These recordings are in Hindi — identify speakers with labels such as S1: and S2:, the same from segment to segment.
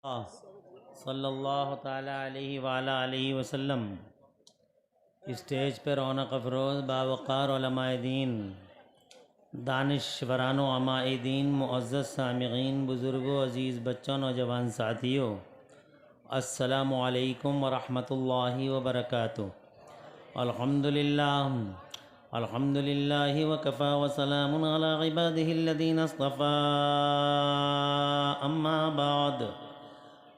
S1: सल्लल्लाहु ताला अलैहि वाला अलैहि वसल्लम। स्टेज पर रौनक अफरोज़ बावक़ार उलमाए दीन, दानिशवरान व अमाए दीन, मुअज़्ज़ज़ सामिईन, बुज़ुर्गों, अज़ीज़ बच्चों, नौजवान साथियों, अस्सलामु अलैकुम व रहमतुल्लाहि व बरकातुहू। अल्हम्दुलिल्लाह अल्हम्दुलिल्लाहि व कफ़ा व सलामुन अला इबादिहिल्लज़ीना इस्तफ़ा।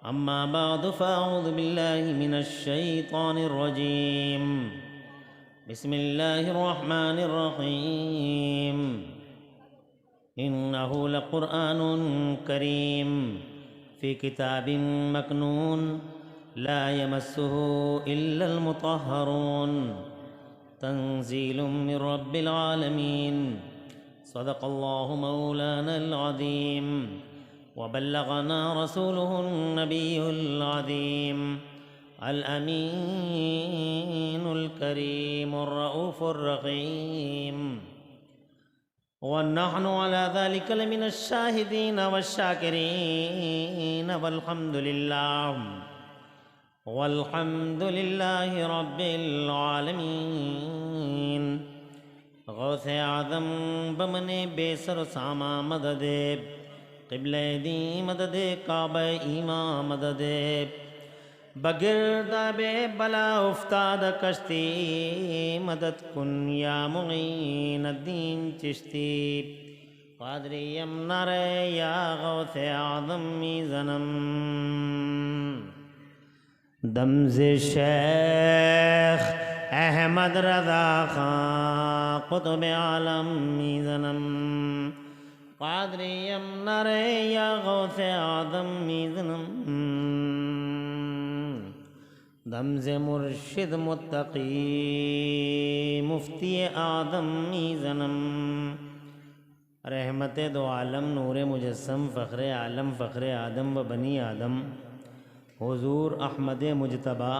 S1: अम्मा बाद फ़अऊज़ु बिल्लाहि मिनश शैतानिर रजीम। बिस्मिल्लाहिर रहमानिर रहीम। इन्नहु लक़ुरआनुन करीम फ़ी किताबिन मकनून ला यमस्सुहु इल्लल मुतहहरून तंज़ीलुम मिर रब्बिल आलमीन। सदक़ल्लाहु मौलानल अज़ीम व बल्लगना रसूलुहुन नबियुल अज़ीम अल अमीनुल करीमुर रऊफ़ुर रहीम। व नहनु अला ज़ालिका लमिनश शाहिदीन वश्शाकिरीन वल्हम्दुलिल्लाहि रब्बिल आलमीन। गौसे आज़म बमने बेसर सामा मददे क़िबले दी मददे काबे ईमा मददे बगिरदाबे बला उफ्ताद कश्ती मदद कुन या मुईन अद्दीन चिश्ती क़ादरी यमनरे या गौसे आज़म मीज़नम। दमज़े शेख अहमद रज़ा खां क़ुतुब आलम मीज़नम। क़ादरी यमनरे या गौसे आज़म मीज़नम। दमज़े मुर्शिद मुत्तक़ी मुफ्ती आदम मीज़नम। रहमत दो आलम नूर मुजस्सम फ़ख्र आलम फ़ख्र आदम व बनी आदम हुज़ूर अहमद मुजतबा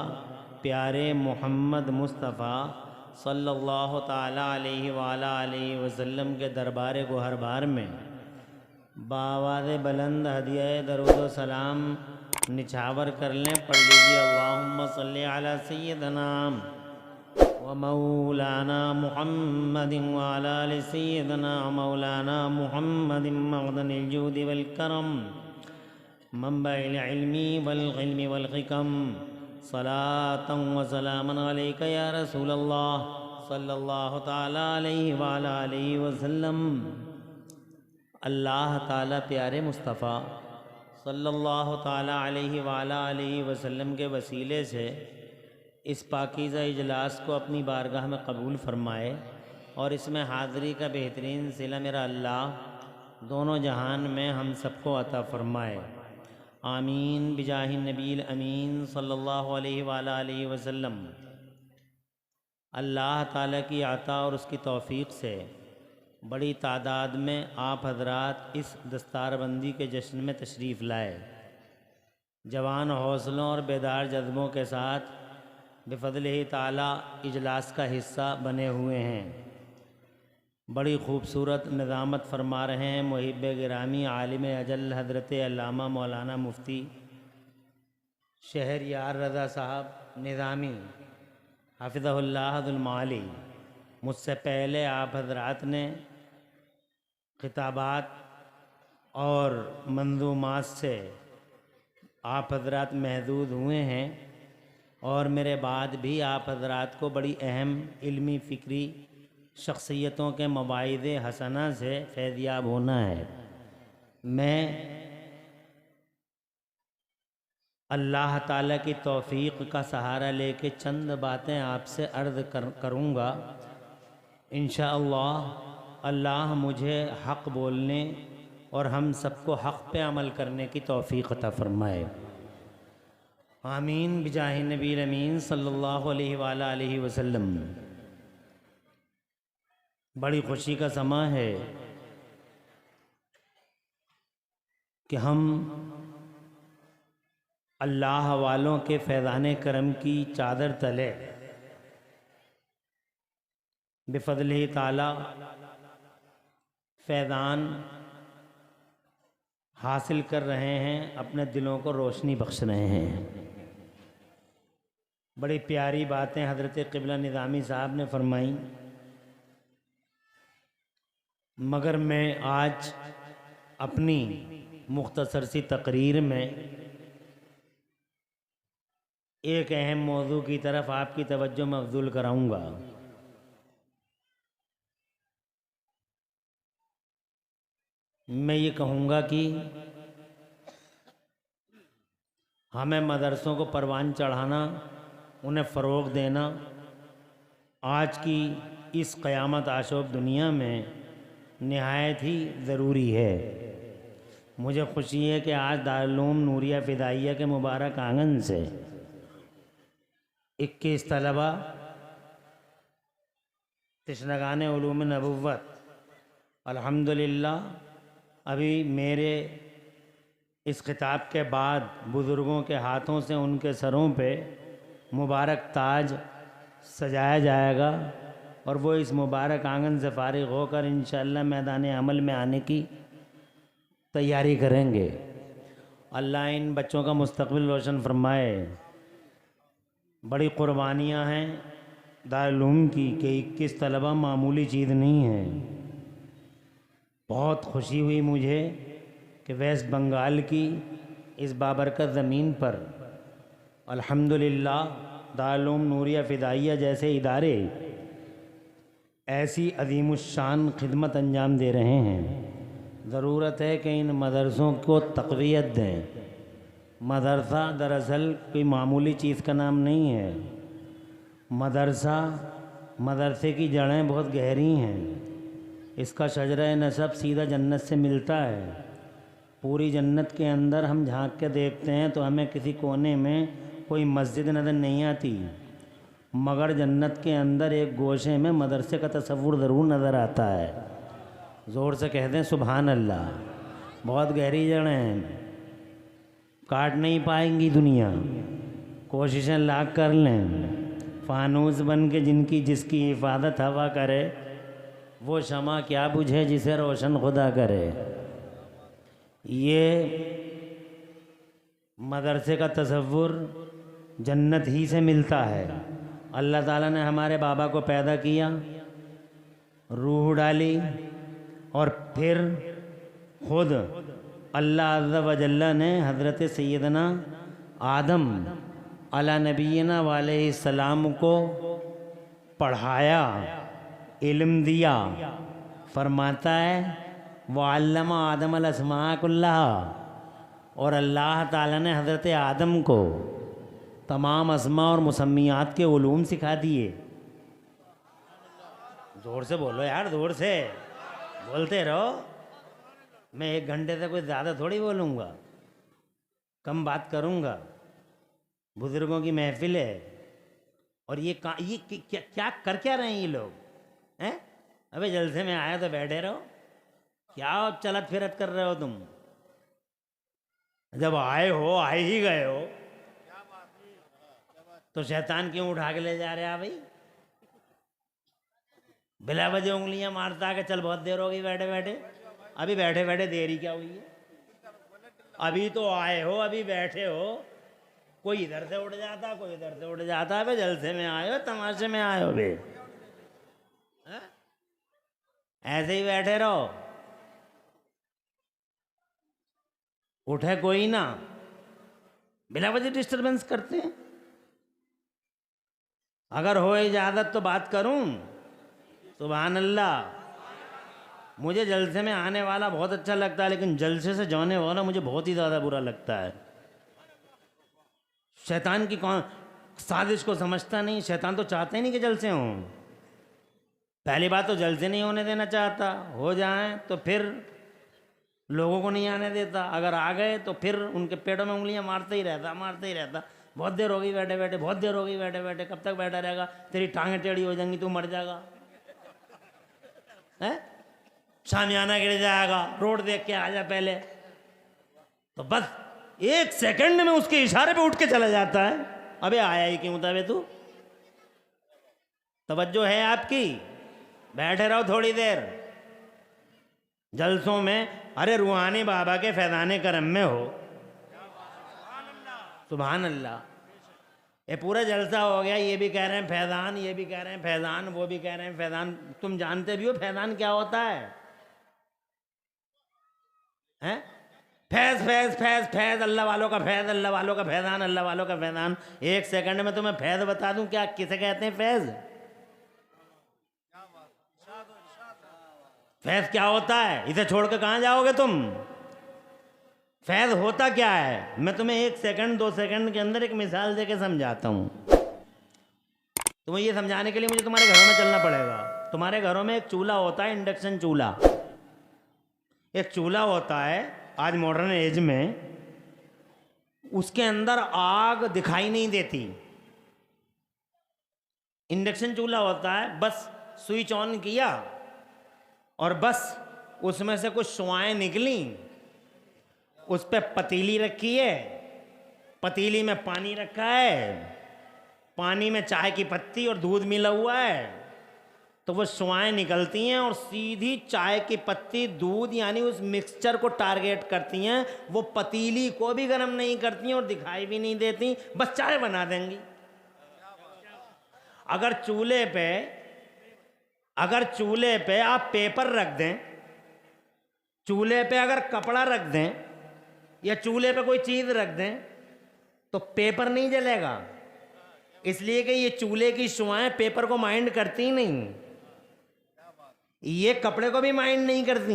S1: प्यारे मोहम्मद मुस्तफ़ा सल्लल्लाहु ताला अलैहि वाला अलैहि वसल्लम के दरबार गोहरबार में बावाज़ बुलंद हदिया दरूद व सलाम निछावर कर लें। पढ़ लीजिए अल्लाहुम्मा सल्ली अला सय्यदना व मौलाना मुहम्मदिन व अला आलि सय्यदना मौलाना मुहम्मदिन मग़दनिल जूदि वल करम मंबइल इल्मी वल इल्मी वल हिकम। सलातन व सलामन अलैका या रसूलल्लाह सल्लल्लाहु ताला अलैहि व अला आलिहि वसल्लम। अल्लाह ताला प्यारे मुस्तफ़ा सल्लल्लाहु ताला अलैहि व अला आलिहि वसल्लम के वसीले से इस पाकीज़ा इजलास को अपनी बारगाह में कबूल फ़रमाए और इसमें हाज़िरी का बेहतरीन सिला मेरा अल्लाह दोनों जहान में हम सबको अता फ़रमाए। आमीन बिजाहि नबील अमीन सल्लल्लाहु अलैहि व अला आलिहि वसल्लम। अल्लाह ताला की अता और उसकी तौफ़ीक़ से बड़ी तादाद में आप हज़रात इस दस्तारबंदी के जश्न में तशरीफ़ लाए। जवान हौसलों और बेदार जज्बों के साथ बिफ़ज़्लिही ताला इजलास का हिस्सा बने हुए हैं। बड़ी ख़ूबसूरत निज़ामत फ़रमा रहे हैं मुहिब गिरामी आलिम अजल हज़रत अल्लामा मौलाना मुफ्ती शहरयार रज़ा साहब निज़ामी हफ़िज़हुल्लाहुल माली। मुझसे पहले आप हज़रात ने खिताबात और मंज़ूमात से आप हज़रात महदूद हुए हैं और मेरे बाद भी आप हज़रात को बड़ी अहम इल्मी फ़िक्री शख्सियतों के मवाइज़े हसना से फैज़याब होना है। मैं अल्लाह ताला की तौफ़ीक़ का सहारा लेके चंद बातें आपसे अर्ज़ करूँगा। इंशाअल्लाह अल्लाह मुझे हक़ बोलने और हम सबको हक़ पे अमल करने की तौफ़ीक़ अता फ़रमाए। आमीन बिजाहि नबील अमीन सल्लल्लाहु अलैहि वाला अलैहि वसल्लम। बड़ी खुशी का समा है कि हम अल्लाह वालों के फैज़ान करम की चादर तले बिफ़ज़्लिही ताला फैज़ान हासिल कर रहे हैं, अपने दिलों को रोशनी बख्श रहे हैं। बड़ी प्यारी बातें हज़रत क़िबला निज़ामी साहब ने फरमाई, मगर मैं आज अपनी मुख्तसर सी तकरीर में एक अहम मौजू की तरफ आपकी तवज्जो मबज़ूल कराऊंगा। मैं ये कहूँगा कि हमें मदरसों को परवान चढ़ाना, उन्हें फ़रोग़ देना आज की इस क़यामत आशोब दुनिया में निहायत ही ज़रूरी है। मुझे खुशी है कि आज दारुल उलूम नूरिया फ़िदाइया के मुबारक आंगन से 21 तलबा तशनगान उलूम नबुव्वत अल्हम्दुलिल्लाह अभी मेरे इस खिताब के बाद बुज़ुर्गों के हाथों से उनके सरों पे मुबारक ताज सजाया जाएगा और वो इस मुबारक आंगन से फ़ारिग़ होकर इंशाअल्लाह मैदान अमल में आने की तैयारी करेंगे। अल्लाह इन बच्चों का मुस्तक़बिल रोशन फरमाए। बड़ी क़ुरबानियाँ हैं दारुल उलूम की कि 21 तलबा मामूली चीज़ नहीं है। बहुत खुशी हुई मुझे कि वेस्ट बंगाल की इस बाबरकत ज़मीन पर अल्हम्दुलिल्लाह दारुल उलूम नूरिया फ़िदाइया जैसे इदारे ऐसी अज़ीमुश्शान खिदमत अंजाम दे रहे हैं। ज़रूरत है कि इन मदरसों को तक़वियत दें। मदरसा दरअसल कोई मामूली चीज़ का नाम नहीं है। मदरसे की जड़ें बहुत गहरी हैं। इसका शजरा नसब सीधा जन्नत से मिलता है। पूरी जन्नत के अंदर हम झांक के देखते हैं तो हमें किसी कोने में कोई मस्जिद नज़र नहीं आती, मगर जन्नत के अंदर एक गोशे में मदरसे का तसव्वुर ज़रूर नज़र आता है। ज़ोर से कह दें सुभान अल्लाह। बहुत गहरी जड़ें हैं, काट नहीं पाएंगी दुनिया, कोशिशें लाख कर लें। फ़ानूस बन के जिसकी हिफाजत हवा करे, वो शमा क्या बुझे जिसे रोशन खुदा करे। ये मदरसे का तसव्वुर जन्नत ही से मिलता है। अल्लाह ताला ने हमारे बाबा को पैदा किया, रूह डाली और फिर खुद अल्लाह अज़्ज़ा व जल्ला ने हज़रत सैयदना आदम अला नबीना वालैहिस्सलाम को पढ़ाया, इल्म दिया। फरमाता है वअल्लमा आदम अल अस्माअ कुल्लहा, और अल्लाह ताला ने हज़रत आदम को तमाम अस्मा और मुसम्मियात के उलूम सिखा दिए। ज़ोर से बोलो यार, ज़ोर से बोलते रहो। मैं 1 घंटे से कोई ज़्यादा थोड़ी बोलूँगा, कम बात करूँगा। बुज़ुर्गों की महफिल है और ये क्या कर क्या रहे हैं ये लोग हैं? अबे जलसे में आया तो बैठे रहो, क्या चलत फिरत कर रहे हो तुम? जब आए ही गए हो तो शैतान क्यों उठा के ले जा रहे हैं भाई? बिला वजह उंगलियां मारता है कि चल बहुत देर हो गई बैठे बैठे। अभी बैठे बैठे देरी क्या हुई है? अभी तो आए हो, अभी बैठे हो। कोई इधर से उठ जाता, कोई इधर से उठ जाता है। जलसे में आए हो, तमाशे में आए हो बे? ऐसे ही बैठे रहो, उठे कोई ना, बिला वजह डिस्टर्बेंस करते हैं। अगर हो इजाज़त तो बात करूं। सुभान अल्लाह। मुझे जलसे में आने वाला बहुत अच्छा लगता है, लेकिन जलसे से जाने वाला मुझे बहुत ही ज़्यादा बुरा लगता है। शैतान की कौन साजिश को समझता नहीं। शैतान तो चाहते ही नहीं कि जलसे हों। पहली बात तो जलसे नहीं होने देना चाहता, हो जाएं तो फिर लोगों को नहीं आने देता। अगर आ गए तो फिर उनके पेटों में उंगलियां मारते ही रहता। बहुत देर हो गई बैठे बैठे, बहुत देर हो गई बैठे बैठे। कब तक बैठा रहेगा? तेरी टांगें टेढ़ी हो जाएंगी, तू मर जाएगा, है? शामियाना गिर जाएगा, रोड देख के आ जा पहले। तो बस 1 सेकंड में उसके इशारे पे उठ के चला जाता है। अबे आया ही क्यों था बे तू? तवज्जो है आपकी? बैठे रहो थोड़ी देर। जलसों में, अरे रूहानी बाबा के फैज़ाने करम में हो, सुभान अल्लाह। ये पूरा जलसा हो गया, ये भी कह रहे हैं फैज़ान, ये भी कह रहे हैं फैज़ान, वो भी कह रहे हैं फैज़ान। तुम जानते भी हो फैज़ान क्या होता है? हैं? फैज़ फैज़ फैज़ फैज़, अल्लाह वालों का फैज़, अल्लाह वालों का फैज़ान, अल्लाह वालों का फैज़ान। एक सेकंड में तुम्हें फैज़ बता दूं क्या किसे कहते हैं फैज़? फैज़ क्या होता है? इसे छोड़ के कहाँ जाओगे तुम? फैज़ होता क्या है? मैं तुम्हें 1 सेकंड 2 सेकंड के अंदर एक मिसाल देके समझाता हूँ। तुम्हें ये समझाने के लिए मुझे तुम्हारे घरों में चलना पड़ेगा। तुम्हारे घरों में एक चूल्हा होता है, इंडक्शन चूल्हा। एक चूल्हा होता है आज मॉडर्न एज में, उसके अंदर आग दिखाई नहीं देती। इंडक्शन चूल्हा होता है, बस स्विच ऑन किया और बस उसमें से कुछ शुआएं निकली, उस पर पतीली रखी है, पतीली में पानी रखा है, पानी में चाय की पत्ती और दूध मिला हुआ है, तो वो शुआएं निकलती हैं और सीधी चाय की पत्ती, दूध यानी उस मिक्सचर को टारगेट करती हैं। वो पतीली को भी गर्म नहीं करती हैं और दिखाई भी नहीं देती, बस चाय बना देंगी। अगर चूल्हे पे आप पेपर रख दें, चूल्हे पे अगर कपड़ा रख दें या चूल्हे पे कोई चीज़ रख दें तो पेपर नहीं जलेगा, इसलिए कि ये चूल्हे की शुआएं पेपर को माइंड करती नहीं, ये कपड़े को भी माइंड नहीं करती।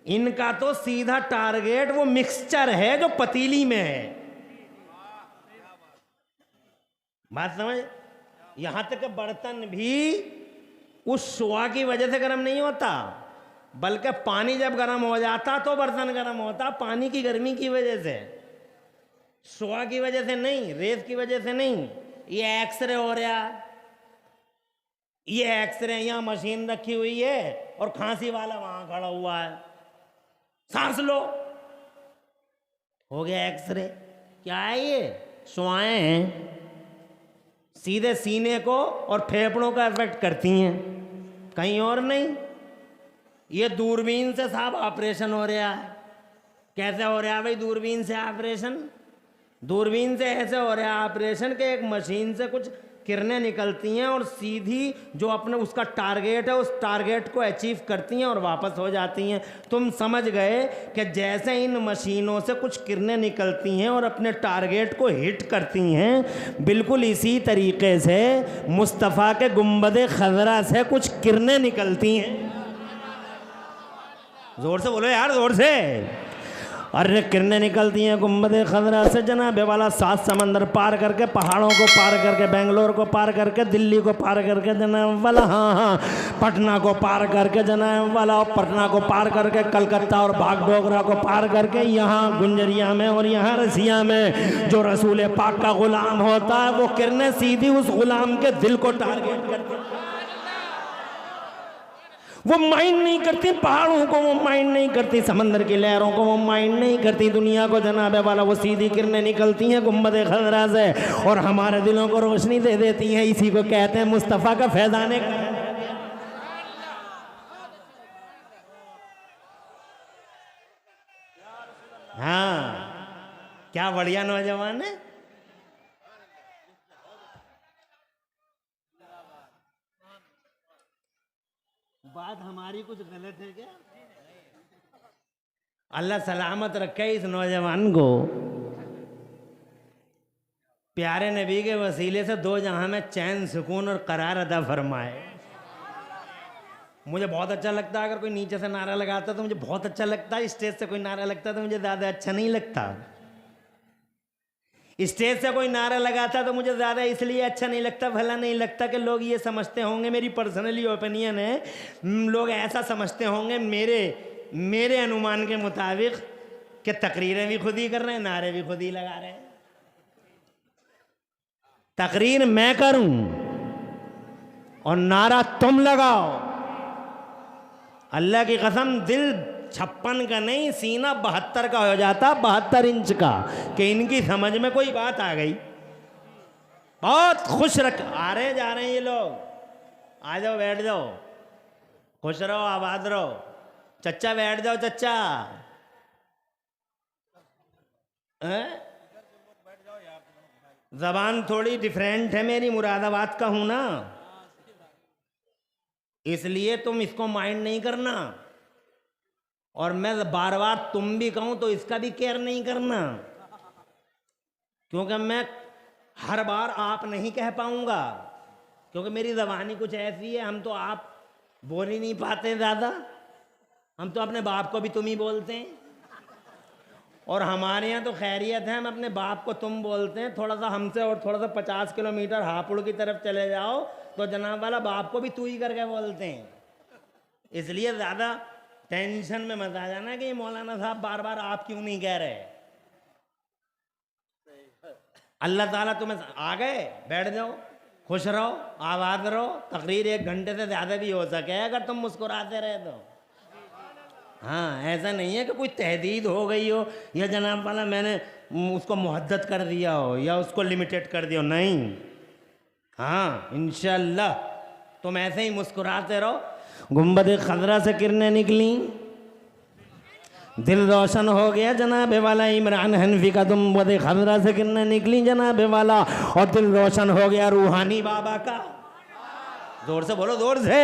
S1: इनका तो सीधा टारगेट वो मिक्सचर है जो पतीली में है। बात समझ? यहां तक कि बर्तन भी उस शुआ की वजह से गर्म नहीं होता, बल्कि पानी जब गर्म हो जाता तो बर्तन गर्म होता, पानी की गर्मी की वजह से, शुआ की वजह से नहीं, रेत की वजह से नहीं। ये एक्सरे हो रहा, ये एक्सरे, यहां मशीन रखी हुई है और खांसी वाला वहां खड़ा हुआ है, सांस लो, हो गया एक्सरे। क्या है ये? शुआएं हैं, सीधे सीने को और फेफड़ों का इफेक्ट करती हैं, कहीं और नहीं। ये दूरबीन से साहब ऑपरेशन हो रहा है। कैसे हो रहा है भाई दूरबीन से ऑपरेशन? दूरबीन से ऐसे हो रहा है ऑपरेशन कि एक मशीन से कुछ किरणें निकलती हैं और सीधी जो अपने उसका टारगेट है उस टारगेट को अचीव करती हैं और वापस हो जाती हैं। तुम समझ गए कि जैसे इन मशीनों से कुछ किरणें निकलती हैं और अपने टारगेट को हिट करती हैं, बिल्कुल इसी तरीके से मुस्तफ़ा के गुंबद खज़रा से कुछ किरणें निकलती हैं। जोर से बोलो यार, जोर से। अरे किरणें निकलती हैं गुंबद खज़रा से जनाबे वाला, 7 समंदर पार करके, पहाड़ों को पार करके, बेंगलोर को पार करके, दिल्ली को पार करके जनाब वाला, हाँ, पटना को पार करके जनाब वाला, और पटना को पार करके कलकत्ता और बागडोगरा को पार करके यहाँ गुंजरिया में और यहाँ रसिया में जो रसूल पाक का गुलाम होता है, वो किरणें सीधी उस गुलाम के दिल को टारगेट करती हैं। वो माइंड नहीं करती पहाड़ों को, वो माइंड नहीं करती समंदर की लहरों को, वो माइंड नहीं करती दुनिया को जनाबे वाला। वो सीधी किरणें निकलती हैं गुंबद खज़रा से और हमारे दिलों को रोशनी दे देती हैं। इसी को कहते हैं मुस्तफ़ा का फैज़ाने का। हाँ, क्या बढ़िया नौजवान है। बात हमारी कुछ गलत है क्या? अल्लाह सलामत रखे इस नौजवान को, प्यारे नबी के वसीले से 2 जहां में चैन सुकून और करार अदा फरमाए। मुझे बहुत अच्छा लगता है अगर कोई नीचे से नारा लगाता तो मुझे बहुत अच्छा लगता है, स्टेज से कोई नारा लगता तो मुझे ज़्यादा अच्छा नहीं लगता। स्टेज से कोई नारा लगाता तो मुझे ज़्यादा इसलिए अच्छा नहीं लगता, भला नहीं लगता कि लोग ये समझते होंगे, मेरी पर्सनली ओपिनियन है, लोग ऐसा समझते होंगे मेरे अनुमान के मुताबिक कि तकरीरें भी खुद ही कर रहे हैं, नारे भी खुद ही लगा रहे हैं। तकरीर मैं करूं और नारा तुम लगाओ, अल्लाह की कसम दिल 56 का नहीं, सीना 72 का हो जाता, 72 इंच का, कि इनकी समझ में कोई बात आ गई। बहुत खुश आ रहे जा रहे हैं ये लोग, आ जाओ बैठ जाओ, खुश रहो आबाद रहो। चच्चा बैठ जाओ चच्चा। जबान थोड़ी डिफरेंट है मेरी, मुरादाबाद का हूं ना, इसलिए तुम इसको माइंड नहीं करना। और मैं बार बार तुम भी कहूं तो इसका भी केयर नहीं करना, क्योंकि मैं हर बार आप नहीं कह पाऊंगा, क्योंकि मेरी जबानी कुछ ऐसी है, हम तो आप बोल ही नहीं पाते ज़्यादा, हम तो अपने बाप को भी तुम ही बोलते हैं। और हमारे यहाँ तो खैरियत है, हम अपने बाप को तुम बोलते हैं। थोड़ा सा हमसे और थोड़ा सा 50 किलोमीटर हापुड़ की तरफ चले जाओ तो जनाब वाला बाप को भी तू ही करके बोलते हैं। इसलिए ज़्यादा टेंशन में मत आ जाना कि ये मौलाना साहब बार बार आप क्यों नहीं कह रहे। अल्लाह ताला तुम्हें आ गए, बैठ जाओ, खुश रहो, आबाद रहो। तकरीर 1 घंटे से ज़्यादा भी हो सके अगर तुम मुस्कुराते रहे तो। हाँ, ऐसा नहीं है कि कोई तहदीद हो गई हो या जनाब वाला मैंने उसको मुहद्दत कर दिया हो या उसको लिमिटेड कर दिया हो, नहीं। हाँ, इंशाअल्लाह तुम ऐसे ही मुस्कुराते रहो। गुंबद खजरा से किरणें निकली, दिल रोशन हो गया जनाब वाला। इमरान हनफी का गुंबद खजरा से किरणें निकली जनाब वाला, और दिल रोशन हो गया रूहानी बाबा का। जोर से बोलो, जोर से।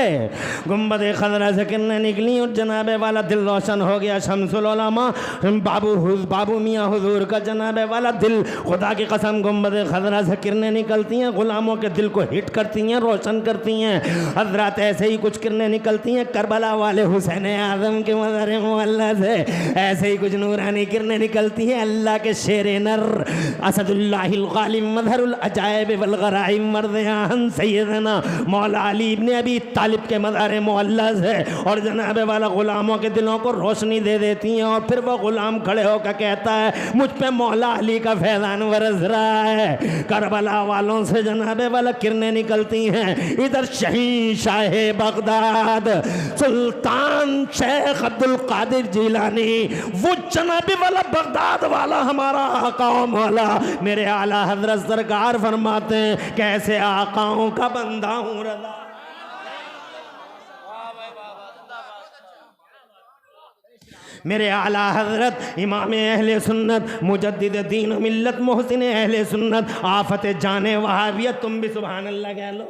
S1: गुंबद खजरा से किरणें निकली और जनाब वाला दिल रोशन हो गया शमसुल उलमा बाबू मियाँ हुजूर का जनाब वाला दिल। खुदा की कसम गुंबद खजरा से किरणें निकलती हैं, गुलामों के दिल को हिट करती हैं, रोशन करती हैं। हजरत ऐसे ही कुछ किरणें निकलती हैं करबला वाले हुसैन आज़म के मज़ार मुअल्ला से, ऐसे ही कुछ नूरानी किरणें निकलती हैं अल्लाह के शेर नर असदुल्लाहिल गालिब मज़हरुल अजाइब वल गराइब मर्द आन सैयदना मौला अली इब्ने अबी तालिब के मज़ार मुअल्ला से। और जनाब वाला गुलामों के दिलों को रोशनी दे देती हैं। और फिर वो गुलाम खड़े होकर कहता है मुझ पे मौला अली का फैज़ान बरस रहा है। करबला वालों से जनाब वाला किरणें निकलती हैं। इधर शहींशाह बगदाद सुल्तान शेख अब्दुल कादिर जिलानी, वो जनाब वाला बगदाद वाला हमारा आका मौला मेरे आला हजरत सरकार फरमाते हैं कैसे आकाओं का बंदा हूँ रज़ा। मेरे आला हजरत इमाम अहले सुन्नत मुजद्दिद दीन मिल्लत मोहसिन अहले सुन्नत आफत जाने वहाबियत, तुम भी सुभान अल्लाह कह लो,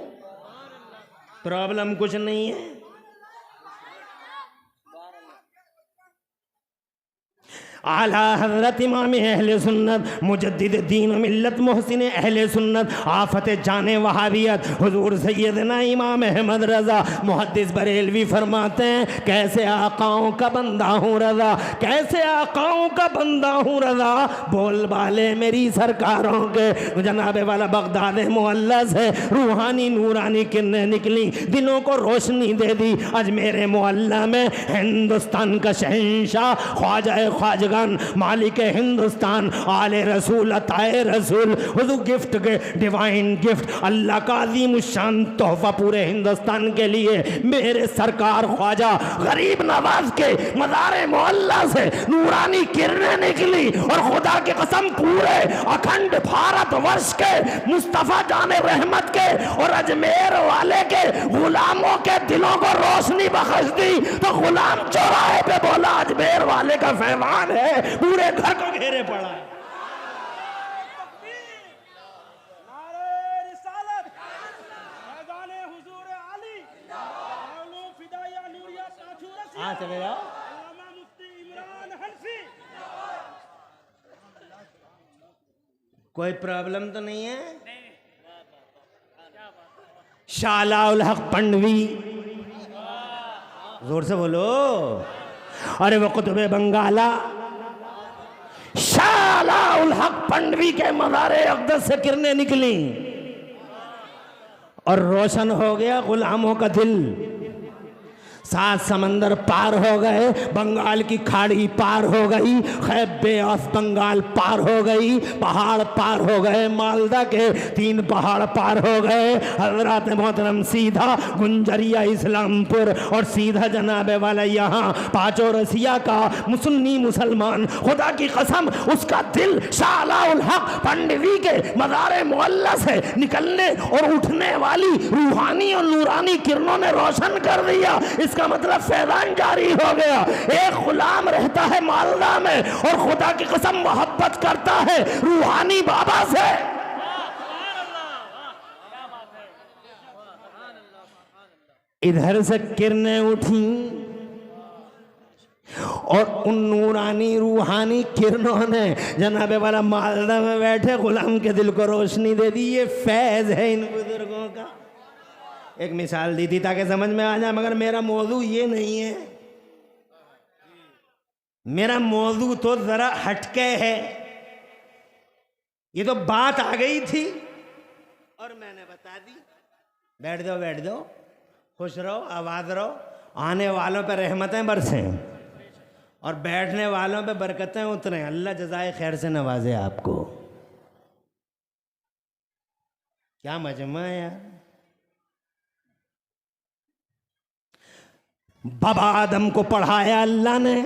S1: प्रॉब्लम कुछ नहीं है। आला हजरत इमाम अहले सुन्नत मुजद्दिद दीन मिल्लत मोहसिन अहले सुन्नत आफत जाने वहाबियत हुजूर सैयदना इमाम अहमद रज़ा मुहद्दिस बरेलवी फरमाते हैं कैसे आकाओं का बंदा हूँ रज़ा, कैसे आकाओं का बंदा हूँ रज़ा। बोल बाले मेरी सरकारों के जनाब वाला बगदाद मुअल्ला से रूहानी नूरानी किरणें निकली, दिनों को रोशनी दे दी। आज मेरे मुअल्ला में हिंदुस्तान का शहंशाह ख्वाजा ख्वाजा मालिक हिंदुस्तान आले रसूल अताए रसूल हुजूर गिफ्ट के डिवाइन गिफ्ट अल्लाह का अजीम शान तोहफा पूरे हिंदुस्तान के लिए मेरे सरकार ख्वाजा गरीब नवाज के मज़ार मुअल्ला से नूरानी किरणें निकली। और खुदा की कसम पूरे अखंड भारत वर्ष के मुस्तफ़ा जाने रहमत के और अजमेर वाले के गुलामों के दिलों को रोशनी बख्श दी। तो गुलाम चौराहे पे बोला अजमेर वाले का फैज़ान है, पूरे घर को घेरे पड़ा है। हाँ चले जाओ। कोई प्रॉब्लम तो नहीं है। शालाउल हक पंडवी, जोर से बोलो। अरे वो कुतुबे बंगाला शालाउल हक पंडवी के मज़ारे अक़दस से किरणें निकली और रोशन हो गया गुलामों का दिल। 7 समंदर पार हो गए, बंगाल की खाड़ी पार हो गई, खैबे ऑफ बंगाल पार हो गई, पहाड़ पार हो गए, मालदा के 3 पहाड़ पार हो गए। हजरत मोहतरम सीधा गुंजरिया इस्लामपुर और सीधा जनाबे वाला यहाँ पाँचों रसिया का सुन्नी मुसलमान, खुदा की कसम उसका दिल शालाउल हक पंडवी के मज़ार मुअल्ला से निकलने और उठने वाली रूहानी और नूरानी किरणों ने रोशन कर दिया। इसका
S2: का मतलब फैजान जारी हो गया। एक गुलाम रहता है मालदा में और खुदा की कसम मोहब्बत करता है रूहानी बाबा से। इधर से किरणें उठी और उन नूरानी रूहानी किरणों ने जनाबे वाला मालदा में बैठे गुलाम के दिल को रोशनी दे दी। ये फैज है इन बुजुर्गों का। एक मिसाल दी थी ताकि समझ में आ जाए, मगर मेरा मौजू ये नहीं है। मेरा मौजू तो जरा हटके है। ये तो बात आ गई थी और मैंने बता दी। बैठ जाओ बैठ जाओ, खुश रहो, आबाद रहो। आने वालों पर रहमतें बरसें और बैठने वालों पे बरकतें उतरे। अल्लाह जज़ाए खैर से नवाजे आपको। क्या मजमा है यार। बाबा आदम को पढ़ाया अल्लाह ने।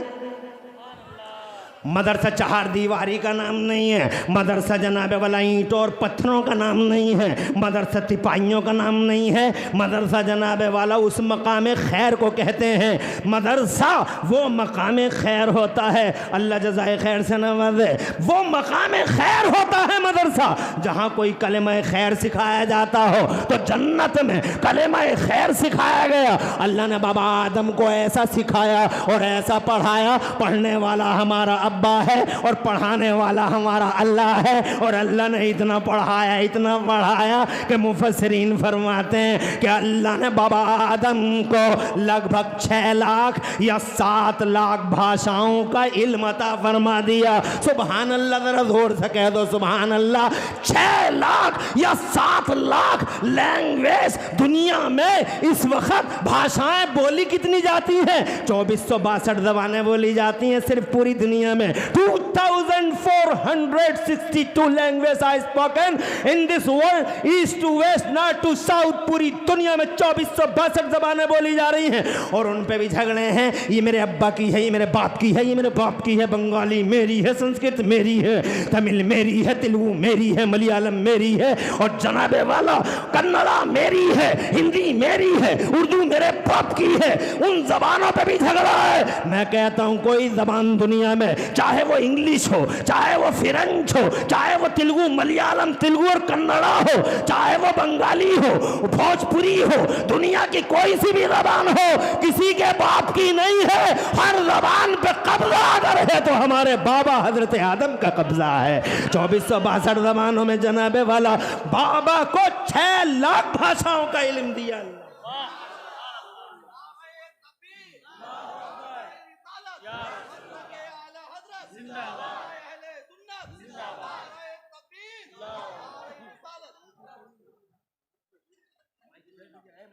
S2: मदरसा चार दीवारी का नाम नहीं है। मदरसा जनाबे वाला ईंटों और पत्थरों का नाम नहीं है। मदरसा तिपाहियों का नाम नहीं है। मदरसा जनाबे वाला उस मकाम खैर को कहते हैं। मदरसा वो मकाम खैर होता है। अल्लाह जज़ाए खैर से नवाजे। वो मकाम खैर होता है मदरसा जहाँ कोई कलेमा खैर सिखाया जाता हो। तो जन्नत में कलेमा खैर सिखाया गया। अल्लाह ने बाबा आदम को ऐसा सिखाया और ऐसा पढ़ाया। पढ़ने वाला हमारा अब्बा है और पढ़ाने वाला हमारा अल्लाह है। और अल्लाह ने इतना पढ़ाया, इतना पढ़ाया कि मुफस्सिरीन फरमाते हैं कि अल्लाह ने बाबा आदम को लगभग 6 लाख या 7 लाख भाषाओं का इल्म अता फरमा दिया। सुभान अल्लाह, जरा जोर से कह दो सुभान अल्लाह। 6 लाख या 7 लाख लैंग्वेज दुनिया में इस वक्त भाषाएं बोली कितनी जाती हैं? 2462 जबानें बोली जाती हैं सिर्फ पूरी दुनिया में। 2462 language are spoken in this world, east to west, north to south. पूरी दुनिया में 2462 जबानें बोली जा रही हैं और उन पे भी झगड़े हैं। ये मेरे अब्बा की है, ये मेरे बाप की है, ये मेरे बाप की है। बंगाली मेरी है, संस्कृत मेरी है, तमिल मेरी है, तेलुगु मेरी है, मलयालम मेरी है और जनाबे वाला कन्नड़ा मेरी है, हिंदी मेरी है, उर्दू मेरे बाप की है। उन जबानों पे भी झगड़ा है। मैं कहता हूं कोई जबान दुनिया में, चाहे वो इंग्लिश हो, चाहे वो फ्रेंच हो, चाहे वो तेलुगु मलयालम तेलुगु और कन्नड़ा हो, चाहे वो बंगाली हो, भोजपुरी हो, दुनिया की कोई सी भी जबान हो, किसी के बाप की नहीं है। हर जबान पे कब्जा अगर है तो हमारे बाबा हजरत आदम का कब्जा है। 2462 जबानों में जनाबे वाला बाबा को 6 लाख भाषाओं का इल्म दिया।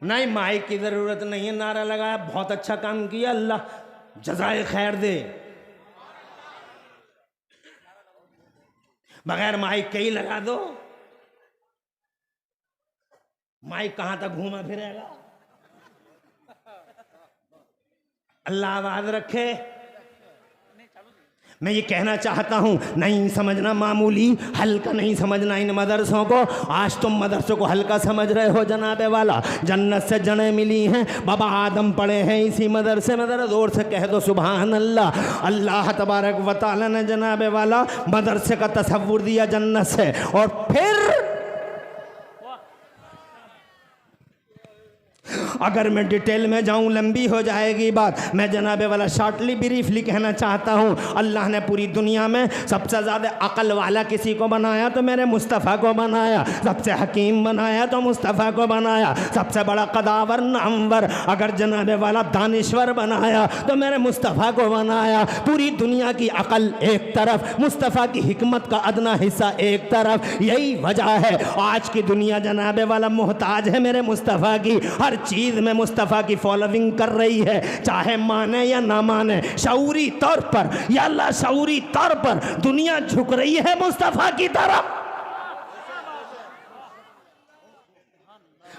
S2: नहीं, माइक की जरूरत नहीं है। नारा लगाया, बहुत अच्छा काम किया, अल्लाह जज़ाए खैर दे। बगैर माइक के ही लगा दो। माइक कहां तक घूमा फिरेगा। अल्लाह आवाज रखे। मैं ये कहना चाहता हूँ, नहीं समझना मामूली, हल्का नहीं समझना इन मदरसों को। आज तुम मदरसों को हल्का समझ रहे हो जनाबे वाला। जन्नत से जड़ें मिली हैं, बाबा आदम पढ़े हैं इसी मदरसे में। ज़रा जोर से कह दो सुभान अल्लाह। अल्लाह तबारक व तआला ने जनाबे वाला मदरसे का तसव्वुर दिया जन्नत से। और फिर अगर मैं डिटेल में जाऊं लंबी हो जाएगी बात। मैं जनाबे वाला शॉर्टली ब्रीफली कहना चाहता हूं। अल्लाह ने पूरी दुनिया में सबसे ज़्यादा अकल वाला किसी को बनाया तो मेरे मुस्तफ़ा को बनाया। सबसे हकीम बनाया तो मुस्तफ़ा को बनाया। सबसे बड़ा कदावर नामवर अगर जनाबे वाला दानिश्वर बनाया तो मेरे मुस्तफ़ा को बनाया। पूरी दुनिया की अकल एक तरफ, मुस्तफ़ा की हिकमत का अदना हिस्सा एक तरफ। यही वजह है आज की दुनिया जनाबे वाला मोहताज है मेरे मुस्तफ़ा की। हर चीज में मुस्तफ़ा की फॉलोइंग कर रही है, चाहे माने या ना माने। शऊरी तौर पर या लाशऊरी तौर पर दुनिया झुक रही है मुस्तफ़ा की तरफ।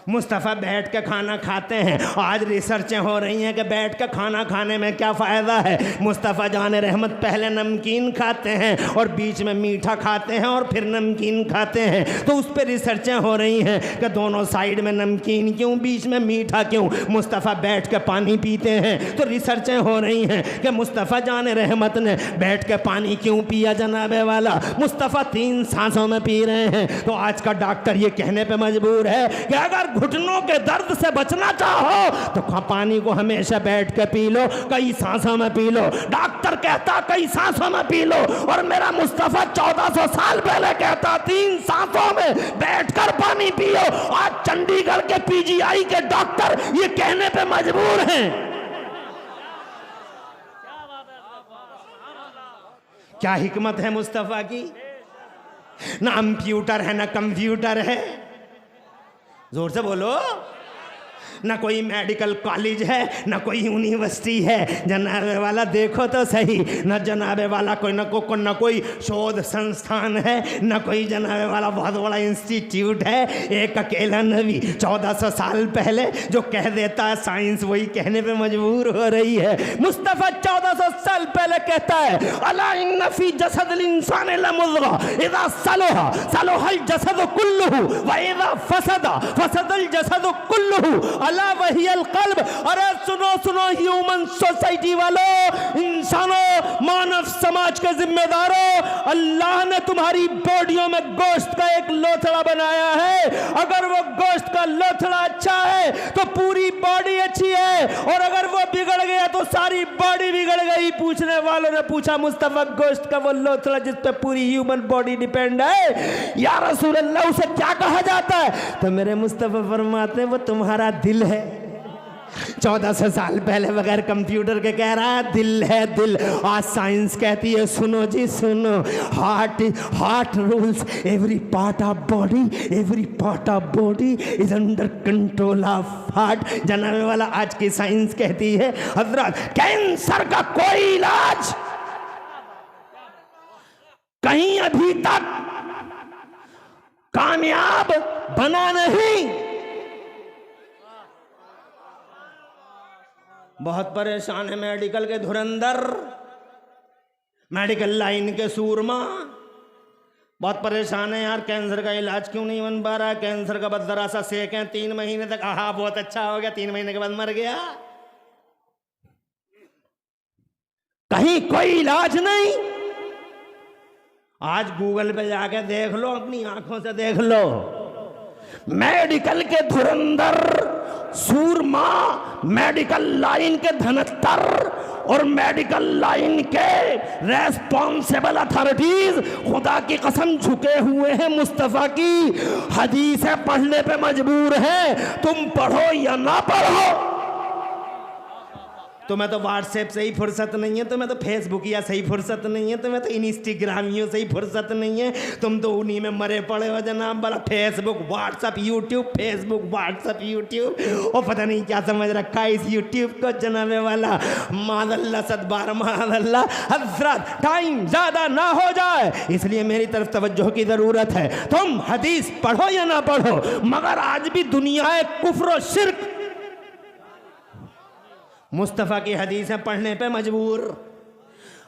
S2: मुस्तफ़ा बैठ के खाना खाते हैं। आज रिसर्चें हो रही हैं कि बैठ के खाना खाने में क्या फ़ायदा है। मुस्तफ़ा जान रहमत पहले नमकीन खाते हैं और बीच में मीठा खाते हैं और फिर नमकीन खाते हैं। तो उस पर रिसर्चें हो रही हैं कि दोनों साइड में नमकीन क्यों, बीच में मीठा क्यों। मुस्तफ़ा बैठ के पानी पीते हैं तो रिसर्चें हो रही हैं कि मुस्तफ़ा जान रहमत ने बैठ के पानी क्यों पिया जनाबे वाला। मुस्तफ़ा 3 सांसों में पी रहे हैं। तो आज का डॉक्टर ये कहने पे मजबूर है कि अगर घुटनों के दर्द से बचना चाहो तो पानी को हमेशा बैठ के पी लो, कई सांसों में पी लो। डॉक्टर कहता कई सांसों में पी लो, और मेरा मुस्तफ़ा 1400 साल पहले कहता 3 सांसों में बैठकर पानी पियो। आज चंडीगढ़ के पीजीआई के डॉक्टर ये कहने पे मजबूर हैं। क्या हिकमत है मुस्तफ़ा की। ना कंप्यूटर है ना कंप्यूटर है, जोर से बोलो, ना कोई मेडिकल कॉलेज है ना कोई यूनिवर्सिटी है जनाबे वाला। देखो तो सही, ना जनाबे वाला कोई कोई शोध संस्थान है, ना कोई जनाबे वाला बहुत बड़ा इंस्टीट्यूट है। एक अकेला नबी 1400 साल पहले जो कह देता है, साइंस वही कहने पे मजबूर हो रही है। मुस्तफ़ा 1400 साल पहले कहता है अला इन्ना फी जसदिल इंसान लमुज़गा इज़ा सलहा सलहल जसद कुल्लुहु व इज़ा फसदा फसदल जसद कुल्लुहु अला वहियल क़ल्ब। अरे सुनो सुनो ह्यूमन सोसाइटी वालों, इंसानों, मानव समाज के जिम्मेदारों, अल्लाह ने तुम्हारी बॉडियों में गोश्त का एक लोथड़ा बनाया है। अगर वो गोश्त का लोथड़ा अच्छा है तो पूरी बॉडी अच्छी है, और अगर वो बिगड़ गया तो सारी बॉडी बिगड़ गई। पूछने वालों ने पूछा मुस्तफ़ा गोश्त का वो लोथड़ा जिस पे पूरी ह्यूमन बॉडी डिपेंड है, या रसूल अल्लाह उसे क्या कहा जाता है? तो मेरे मुस्तफ़ा फरमाते हैं वो तुम्हारा दिल है। 1400 साल पहले बगैर कंप्यूटर के कह रहा है दिल है दिल। आज साइंस कहती है सुनो जी सुनो, heart rules every part of body, every part of body is under control of heart. जनाबे वाला आज की साइंस कहती है हजरत कैंसर का कोई इलाज कहीं अभी तक कामयाब बना नहीं। बहुत परेशान है मेडिकल के धुरंधर, मेडिकल लाइन के सूरमा बहुत परेशान है यार। कैंसर का इलाज क्यों नहीं बन पा रहा है? कैंसर का बस जरा सा सेकें 3 महीने तक, आहा बहुत अच्छा हो गया, 3 महीने के बाद मर गया। कहीं कोई इलाज नहीं। आज गूगल पे जाके देख लो, अपनी आंखों से देख लो, मेडिकल के धुरंधर सूरमा, मेडिकल लाइन के धनत्तर और मेडिकल लाइन के रेस्पॉन्सिबल अथॉरिटीज खुदा की कसम झुके हुए हैं। मुस्तफ़ा की हदीसें पढ़ने पे मजबूर हैं। तुम पढ़ो या ना पढ़ो, तुम्हें तो व्हाट्सएप से ही फुर्सत नहीं है, तुम्हें तो फेसबुकिया से ही फुर्सत नहीं है, तुम्हें तो इंस्टाग्रामियों से ही फुर्सत नहीं है। तुम तो उन्हीं में मरे पड़े हो जनाब। बड़ा Facebook WhatsApp YouTube, Facebook WhatsApp YouTube, और पता नहीं क्या समझ रखा है इस यूट्यूब को जनाबे वाला। मादल्ला सदबार मादल्ला। हज़रत टाइम ज़्यादा ना हो जाए इसलिए मेरी तरफ तवज्जो की ज़रूरत है। तुम हदीस पढ़ो या ना पढ़ो, मगर आज भी दुनिया कुफ्र और शिर्क मुस्तफ़ा की हदीसें पढ़ने पे मजबूर।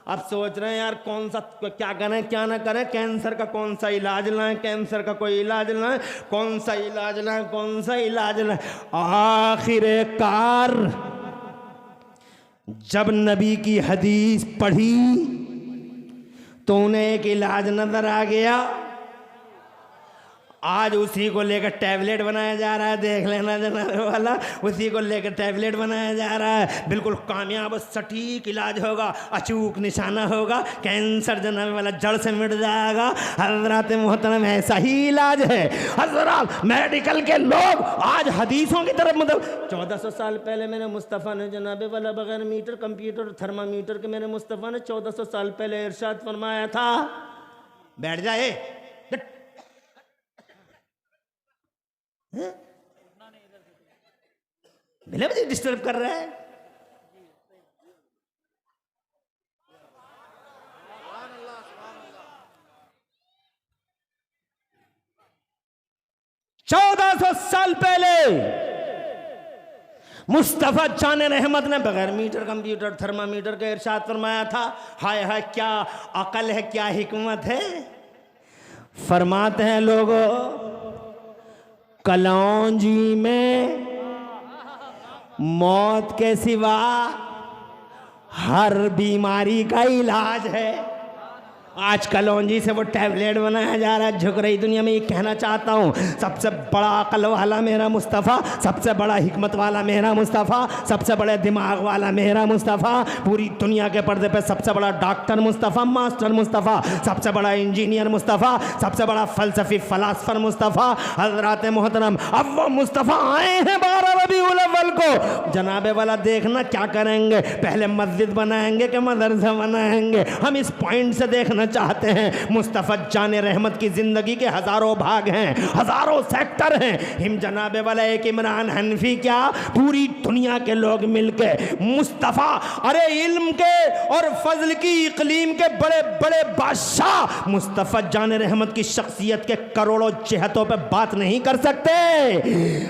S2: अब सोच रहे हैं यार कौन सा क्या करें क्या ना करें, कैंसर का कौन सा इलाज लाएं, कैंसर का कोई इलाज लाएं, कौन सा इलाज लाएं, कौन सा इलाज लाएं। आखिरकार जब नबी की हदीस पढ़ी तो उन्हें एक इलाज नजर आ गया। आज उसी को लेकर टैबलेट बनाया जा रहा है, देख लेना जनाबे वाला, उसी को लेकर टैबलेट बनाया जा रहा है। बिल्कुल कामयाब सटीक इलाज होगा, अचूक निशाना होगा, कैंसर जनाबे वाला जड़ से मिट जाएगा। हज़रात मोहतरम ऐसा ही इलाज है। हज़रात मेडिकल के लोग आज हदीसों की तरफ, मतलब 1400 साल पहले मेरे मुस्तफ़ा ने जनाबे वाला बगैर मीटर कंप्यूटर थर्मामीटर के मेरे मुस्तफ़ा ने 1400 साल पहले इरशाद फरमाया था, बैठ जाए बिना मुझे डिस्टर्ब कर रहा है। 1400 साल पहले मुस्तफ़ा जान रहमत ने बगैर मीटर कंप्यूटर थर्मामीटर के इरशाद फरमाया था। हाय हाय क्या अकल है, क्या हिकमत है। फरमाते हैं लोगों, कलौंजी में मौत के सिवा हर बीमारी का इलाज है। आज कलौंजी से वो टैबलेट बनाया जा रहा है। झुक रही दुनिया में ये कहना चाहता हूँ, सबसे बड़ा अकल वाला मेरा मुस्तफ़ा, सबसे बड़ा हिकमत वाला मेरा मुस्तफ़ा, सबसे बड़े दिमाग वाला मेरा मुस्तफ़ा, पूरी दुनिया के पर्दे पे सबसे बड़ा डॉक्टर मुस्तफ़ा, मास्टर मुस्तफ़ा, सबसे बड़ा इंजीनियर मुस्तफ़ा, सबसे बड़ा फलसफी फलासफर मुस्तफ़ा हज़रात मोहतरम। अब वो मुस्तफ़ा आए हैं 12 रबीउल अव्वल को। जनाबे वाला देखना क्या करेंगे, पहले मस्जिद बनाएंगे कि मदरसा बनाएंगे। हम इस पॉइंट से देखना चाहते हैं। मुस्तफ़ा जान रहमत की जिंदगी के हजारों भाग हैं, हजारों सेक्टर हैं। हिम जनाबे वाला एक इमरान हनफी क्या, पूरी दुनिया के लोग मिलके मुस्तफ़ा, अरे इल्म के और फजल की इकलीम के बड़े बड़े बादशाह मुस्तफ़ा जान रहमत की शख्सियत के करोड़ों जिहतों पे बात नहीं कर सकते।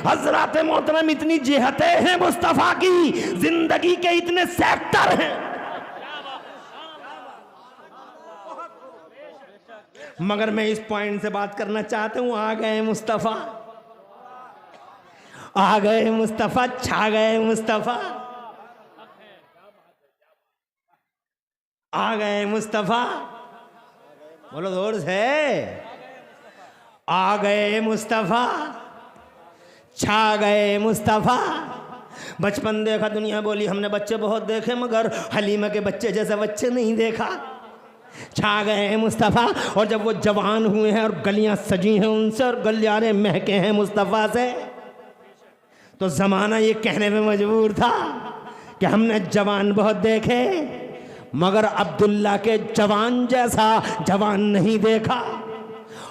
S2: हजरत मोहतरम, इतनी जिहतें हैं मुस्तफ़ा की, जिंदगी के इतने सेक्टर हैं। मगर मैं इस पॉइंट से बात करना चाहता हूं, आ गए मुस्तफ़ा, आ गए मुस्तफ़ा, छा गए मुस्तफ़ा, आ गए मुस्तफ़ा, बोलो जोर से, आ गए मुस्तफ़ा, छा गए मुस्तफ़ा। बचपन देखा, दुनिया बोली, हमने बच्चे बहुत देखे मगर हलीमा के बच्चे जैसे बच्चे नहीं देखा। छा गए हैं मुस्तफ़ा। और जब वो जवान हुए हैं और गलियां सजी हैं उनसे और गलियारे महके हैं मुस्तफ़ा से, तो ज़माना ये कहने में मजबूर था कि हमने जवान बहुत देखे मगर अब्दुल्ला के जवान जैसा जवान नहीं देखा।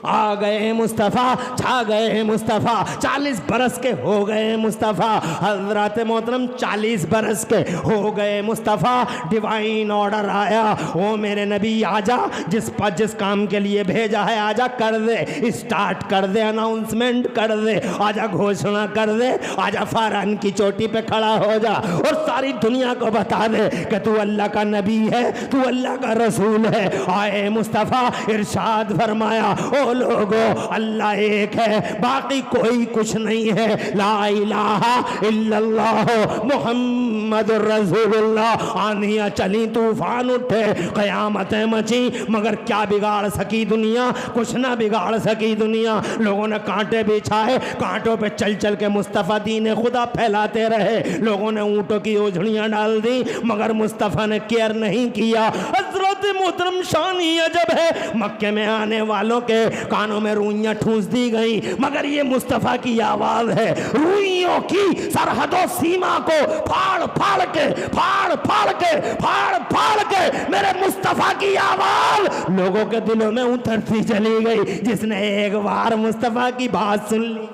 S2: आ गए मुस्तफ़ा, छा गए हैं मुस्तफ़ा। 40 बरस के हो गए मुस्तफ़ा, हज़रत मोहतरम 40 बरस के हो गए मुस्तफ़ा। डिवाइन ऑर्डर आया, ओ मेरे नबी आजा, जिस काम के लिए भेजा है आजा, कर दे, स्टार्ट कर दे, अनाउंसमेंट कर दे, आजा घोषणा कर दे, आजा फारान की चोटी पे खड़ा हो जा और सारी दुनिया को बता दे कि तू अल्लाह का नबी है, तू अल्लाह का रसूल है। आए मुस्तफ़ा, इरशाद फरमाया, ओ लोगों, अल्लाह एक है, बाकी कोई कुछ नहीं है। ला इलाहा इल्लल्लाह मुहम्मदुर रसूलुल्लाह। आंधियां चली, तूफान उठे, क़यामतें मची, मगर क्या बिगाड़ सकी दुनिया? कुछ ना बिगाड़ सकी दुनिया। लोगों ने कांटे बिछाए, कांटों पे चल चल के मुस्तफ़ा दीन खुदा फैलाते रहे। लोगों ने ऊँटों की ओझड़ियाँ डाल दी मगर मुस्तफ़ा ने केयर नहीं किया। हज़रत मोहतरम शान ही अजब है, मक्के में आने वालों के कानों में रुइयां ठूंस दी गई मगर ये मुस्तफ़ा की आवाज़ है। रुइयों की सरहदों सीमा को फाड़ फाड़ के, फाड़ फाड़ के, फाड़ फाड़ के मेरे मुस्तफ़ा की आवाज़ लोगों के दिलों में उतरती चली गई। जिसने एक बार मुस्तफ़ा की बात सुन ली,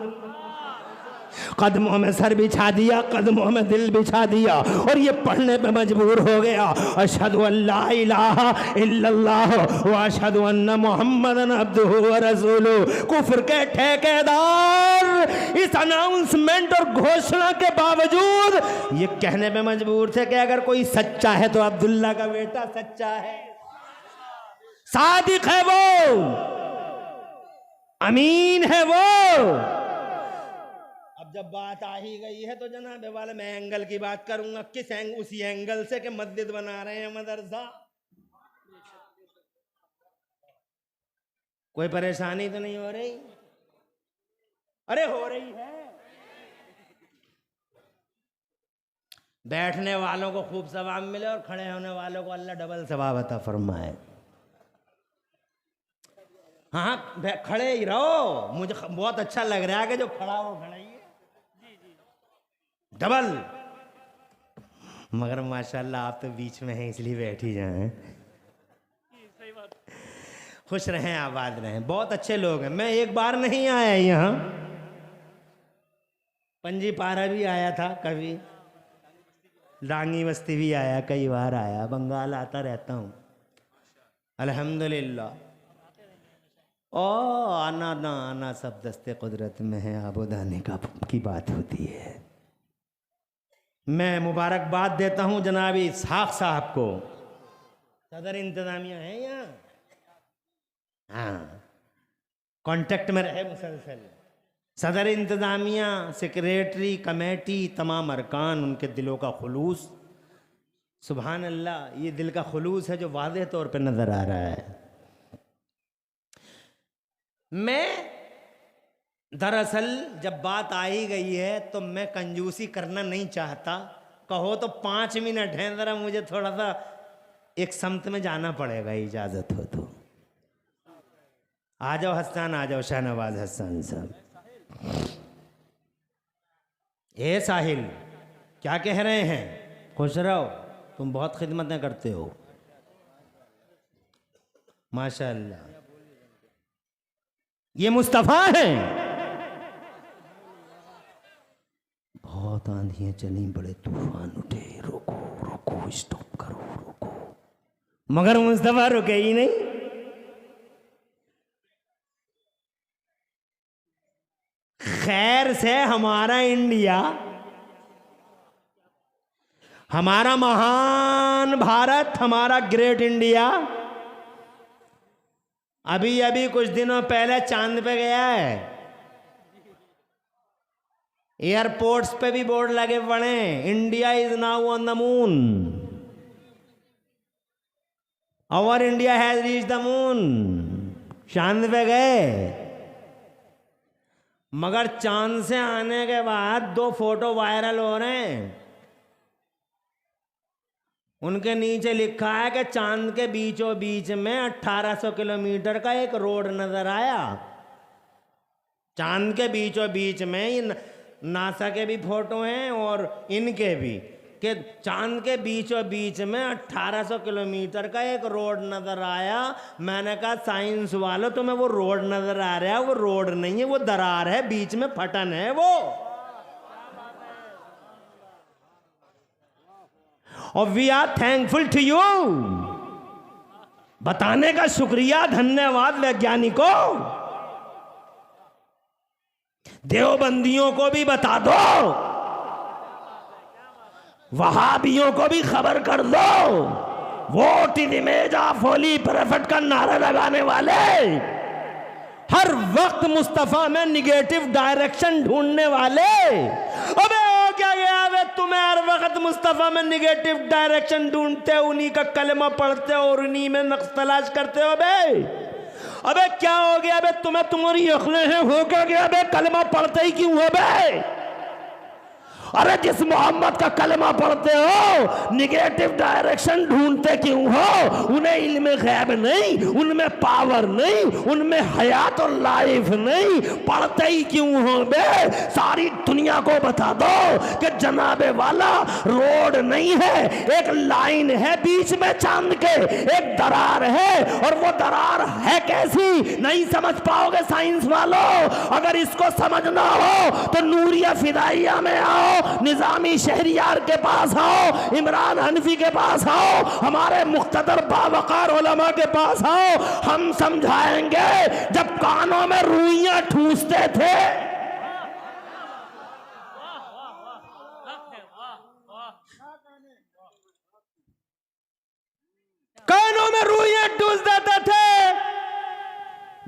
S2: कदमों में सर बिछा दिया, कदमों में दिल बिछा दिया और ये पढ़ने पे मजबूर हो गया। अशहदु अल्ला इलाहा इल्लल्लाह व अशहदु अन्ना मुहम्मदन अब्दुहु व रसूलुहु। कुफ्र के ठेकेदार इस अनाउंसमेंट और घोषणा के बावजूद ये कहने पे मजबूर थे कि अगर कोई सच्चा है तो अब्दुल्ला का बेटा सच्चा है, सादिक है वो, अमीन है वो। जब बात आ ही गई है तो जनाबे वाले मैं एंगल की बात करूंगा। किस एंगल? उसी एंगल से कि मस्जिद बना रहे हैं, मदरसा। कोई परेशानी तो नहीं हो रही? अरे हो रही है। बैठने वालों को खूब सवाब मिले और खड़े होने वालों को अल्लाह डबल सवाब अता फरमाए। हाँ, खड़े ही रहो। मुझे बहुत अच्छा लग रहा है कि जो खड़ा हो खड़ा ही डबल। मगर माशाल्लाह आप तो बीच में हैं इसलिए बैठ ही जाएं। खुश रहें, आबाद रहें, बहुत अच्छे लोग हैं। मैं एक बार नहीं आया यहाँ, पंजी पारा भी आया था कभी, डांगी बस्ती भी आया, कई बार आया, बंगाल आता रहता हूँ अल्हम्दुलिल्लाह। ओ आना ना आना सब दस्ते कुदरत में है, आबोदाने की बात होती है। मैं मुबारकबाद देता हूँ जनाब इसहाक साहब को, सदर इंतजामिया है यहाँ, हाँ कांटेक्ट में रहे मुसलसल। सदर इंतजामिया, सेक्रेटरी, कमेटी, तमाम अरकान, उनके दिलों का खुलूस, सुभान अल्लाह, ये दिल का खुलूस है जो वाज़ेह तौर पे नज़र आ रहा है। मैं दरअसल जब बात आ ही गई है तो मैं कंजूसी करना नहीं चाहता। कहो तो 5 मिनट हैं, ज़रा मुझे थोड़ा सा एक समत में जाना पड़ेगा, इजाज़त हो तो। आ जाओ हसन, आ जाओ शाहनवाज हसन साहब। ए साहिल, क्या कह रहे हैं? खुश रहो, तुम बहुत खिदमतें करते हो माशाअल्लाह। ये मुस्तफ़ा हैं। बहुत आंधियां चली, बड़े तूफान उठे, रोको रोको, स्टॉप करो, रोको, मगर मुस्तफ़ा रुके ही नहीं। खैर से हमारा इंडिया, हमारा महान भारत, हमारा ग्रेट इंडिया अभी अभी कुछ दिनों पहले चांद पे गया है। एयरपोर्ट्स पे भी बोर्ड लगे पड़े, India is now on the moon, our India has reach the moon. चांद पे गए, मगर चांद से आने के बाद 2 फोटो वायरल हो रहे हैं। उनके नीचे लिखा है कि चांद के बीचों बीच में 1800 किलोमीटर का एक रोड नजर आया। चांद के बीचों बीच में, ये नासा के भी फोटो हैं और इनके भी, कि चांद के बीचों बीच में 1800 किलोमीटर का एक रोड नजर आया। मैंने कहा साइंस वालों, तुम्हें वो रोड नजर आ रहा है, वो रोड नहीं है, वो दरार है, बीच में फटन है वो। और we are thankful to you, बताने का शुक्रिया, धन्यवाद वैज्ञानिकों। देवबंदियों को भी बता दो, वहाबियों को भी खबर कर दो, vote in image of holy prophet का नारा लगाने वाले हर वक्त मुस्तफा में निगेटिव डायरेक्शन ढूंढने वाले। अबे हो क्या गया बे, तुम्हें हर वक्त मुस्तफा में निगेटिव डायरेक्शन ढूंढते हो, उन्हीं का कलमा पढ़ते हो और उन्हीं में नक्श तलाश करते हो बे। अबे क्या हो गया बे तुम्हें, तुम्हारी अखलें हैं, हो क्या गया बे, कलमा पढ़ते ही क्यों हो बे? अरे जिस मोहम्मद का कलमा पढ़ते हो, निगेटिव डायरेक्शन ढूंढते क्यों हो? उन्हें इल्म गैब नहीं, उनमें पावर नहीं, उनमें हयात और लाइफ नहीं, पढ़ते ही क्यों हो बे? सारी दुनिया को बता दो कि जनाबे वाला रोड नहीं है, एक लाइन है बीच में चांद के, एक दरार है, और वो दरार है कैसी नहीं समझ पाओगे साइंस वालों। अगर इसको समझना हो तो नूरिया फिदाइया में आओ, निजामी शहरियार के पास आओ, इमरान हनफी के पास आओ, हमारे मुख्तदर बावकार उलमा के पास आओ, हम समझाएंगे। जब कानों में रुइयां ठूसते थे, कानों में रुइयां ठूस देते थे,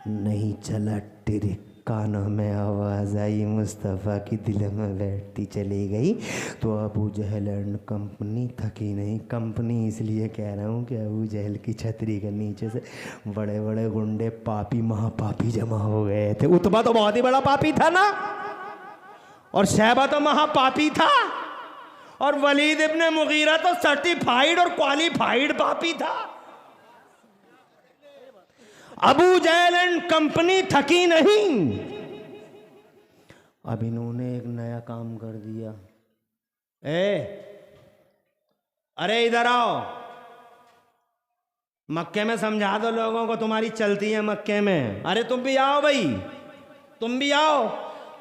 S2: नहीं चला टिरिक, कानों में आवाज आई, मुस्तफ़ा की दिल में बैठती चली गई। तो अबू जहल एंड कंपनी थकी नहीं। कंपनी इसलिए कह रहा हूँ कि अबू जहल की छतरी के नीचे से बड़े बड़े गुंडे, पापी महापापी जमा हो गए थे। उतबा तो बहुत ही बड़ा पापी था ना, और शैबा तो महापापी था, और वलीद इब्ने मुगीरा तो सर्टिफाइड और क्वालिफाइड पापी था। अबू जहल एंड कंपनी थकी नहीं। अब इन्होंने एक नया काम कर दिया। अरे इधर आओ, मक्के में समझा दो लोगों को, तुम्हारी चलती है मक्के में। अरे तुम भी आओ भाई, तुम भी आओ।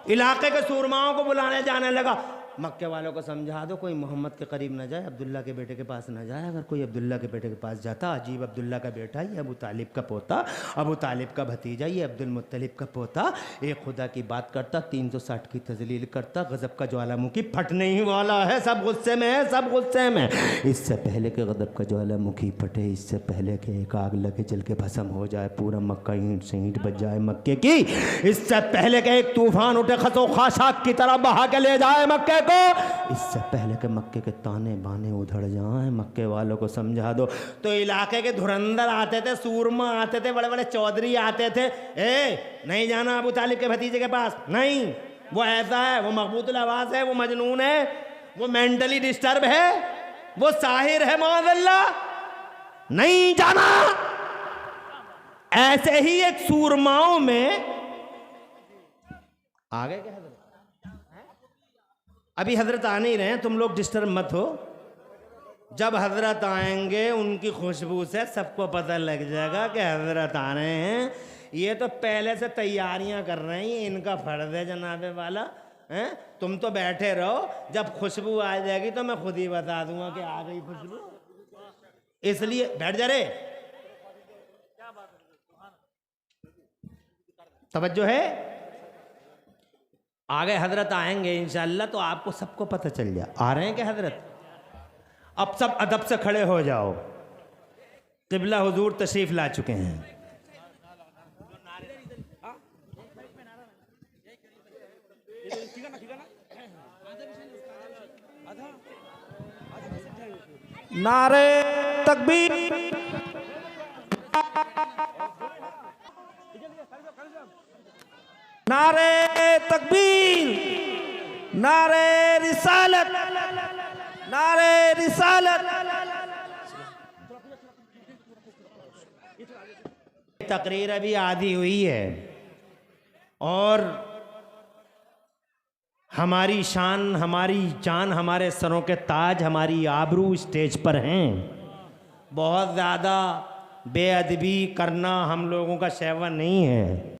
S2: इलाके के सूरमाओं को बुलाने जाने लगा। मक्के वालों को समझा दो कोई मोहम्मद के करीब ना जाए, अब्दुल्ला के बेटे के पास ना जाए। अगर कोई अब्दुल्ला के बेटे के पास जाता, अजीब अब्दुल्ला का बेटा, ये अबू तालिब का पोता, अबू तालिब का भतीजा, ये अब्दुल मुत्तलिब का पोता, एक खुदा की बात करता, 360 की तजलील करता, गज़ब का ज्वालामुखी फटने ही वाला है, सब गुस्से में है, सब गुस्से में। इससे पहले कि गज़ब का ज्वालामुखी फटे, इससे पहले कि एक आग लगे जल के भस्म हो जाए, पूरा मक्का ईंट से ईंट बच जाए मक्के की, इससे पहले कि एक तूफान उठे खसो खाशाक की तरह बहा के ले जाए मक्के को, इससे पहले कि मक्के के ताने बाने उधड़ जाएं, मक्के वालों को समझा दो। तो इलाके के धुरंधर आते थे, सूरमा आते थे, बड़े बड़े चौधरी आते थे, नहीं जाना अबू तालिब के भतीजे के पास, नहीं, वो ऐसा है, वो मकबूतुल आवाज़ है, वो मजनून है, वो मेंटली डिस्टर्ब है, वो साहिर है, माज़अल्लाह, नहीं जाना। ऐसे ही एक सूरमाओं में आगे क्या हजरत, अभी हजरत आ नहीं रहे हैं, तुम लोग डिस्टर्ब मत हो। जब हजरत आएंगे उनकी खुशबू से सबको पता लग जाएगा कि हजरत आ रहे हैं। ये तो पहले से तैयारियां कर रहे हैं, इनका फर्ज है जनाबे वाला हैं। तुम तो बैठे रहो, जब खुशबू आ जाएगी तो मैं खुद ही बता दूंगा कि आ गई खुशबू। इसलिए बैठ जा रे, तवज्जो है। आगे हजरत आएंगे इंशाअल्लाह तो आपको सबको पता चल जाए आ रहे हैं कि हजरत। अब सब अदब से खड़े हो जाओ, क़िबला हुजूर तशरीफ ला चुके हैं।
S3: नारे तकबीर, नारे तकबीर, नारे रिसालत, नारे रिसालत।
S2: तकरीर अभी आधी हुई है और हमारी शान, हमारी जान, हमारे सरों के ताज, हमारी आबरू स्टेज पर हैं। बहुत ज़्यादा बेअदबी करना हम लोगों का शैवा नहीं है।